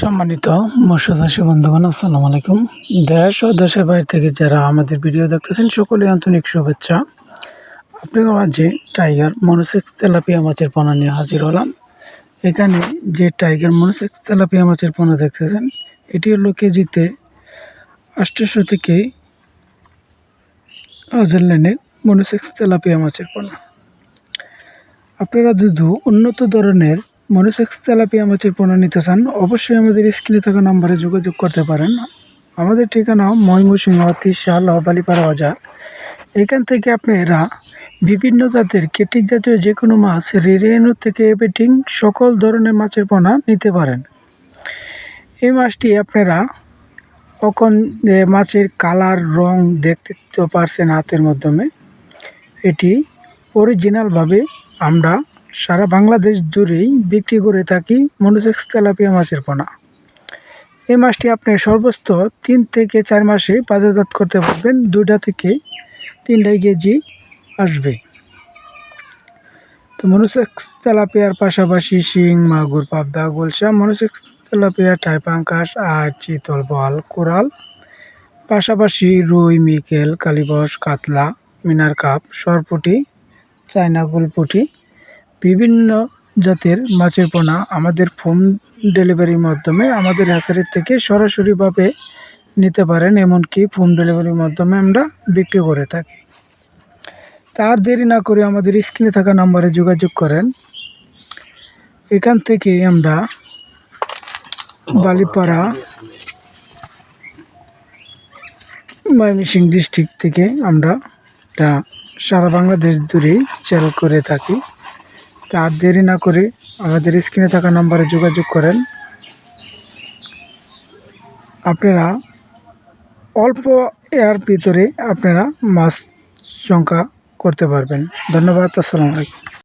সম্মানিত মৎস্যচাষী বন্ধুগণ, আসসালামু আলাইকুম। দেশ ও দেশের বাইরে থেকে যারা আমাদের ভিডিও দেখতেছেন সকলে আন্তরিক শুভেচ্ছা। আপনাদের মাঝে টাইগার মনোসেক্স তেলাপিয়া মাছের পোনা নিয়ে হাজির হলাম। এখানে যে টাইগার মনোসেক্স তেলাপিয়া মাছের পোনা দেখতেছেন, এটি হলো কেজিতে 800 থেকে 1000 লাইনের মনোসেক্স তেলাপিয়া মাছের পোনা। আপনারা যদি উন্নত ধরনের মনোসেক্স তেলাপিয়া মাছের পোনা নিতে চান, অবশ্যই আমাদের স্ক্রিনে থাকা নম্বরে যোগাযোগ করতে পারেন। আমাদের ঠিকানা ময়মনসিংহ ত্রিশাল বালিপাড়া বাজার। এখান থেকে আপনারা বিভিন্ন জাতের কেটিক জাতীয় যে কোনো মাছ, রেনু থেকে এপিটিং সকল ধরনের মাছের পোনা নিতে পারেন। এই মাছটি আপনারা কখন মাছের কালার রং দেখতে তো পারছেন হাতের মাধ্যমে। এটি অরিজিনালভাবে আমরা সারা বাংলাদেশ জুড়েই বিক্রি করে থাকি মনোসেক্স তেলাপিয়া মাছের পোনা। এই মাছটি আপনি সর্বোচ্চ 3 থেকে 4 মাসে বাজারজাত করতে পারবেন। 2টা থেকে 3টা কেজি আসবে। তো মনোসেক্স তেলাপিয়ার পাশাপাশি শিং, মাগুর, পাবদা, গুলশা, মনোসেক্স তেলাপিয়া, টাইপাঙ্কাস আর চিতল, বোয়াল, কোরাল, পাশাপাশি রুই, মিকেল, কালিবস, কাতলা, মিনার কাপ, সরপুঁটি, চায়না গুলপুঁটি, বিভিন্ন জাতের মাছের পোনা আমাদের হোম ডেলিভারির মাধ্যমে আমাদের হ্যাচারি থেকে সরাসরিভাবে নিতে পারেন। এমনকি হোম ডেলিভারির মাধ্যমে আমরা বিক্রি করে থাকি। তার দেরি না করে আমাদের স্ক্রিনে থাকা নম্বরে যোগাযোগ করেন। এখান থেকে আমরা বালিপাড়া ময়মনসিংহ ডিস্ট্রিক্ট থেকে আমরা সারা বাংলাদেশ জুড়েই সেল করে থাকি। তার দেরি না করে আমাদের স্ক্রিনে থাকা নম্বরে যোগাযোগ করেন। আপনারা অল্প এর ভিতরে আপনারা মাছ সংখ্যা করতে পারবেন। ধন্যবাদ। আসসালামু আলাইকুম।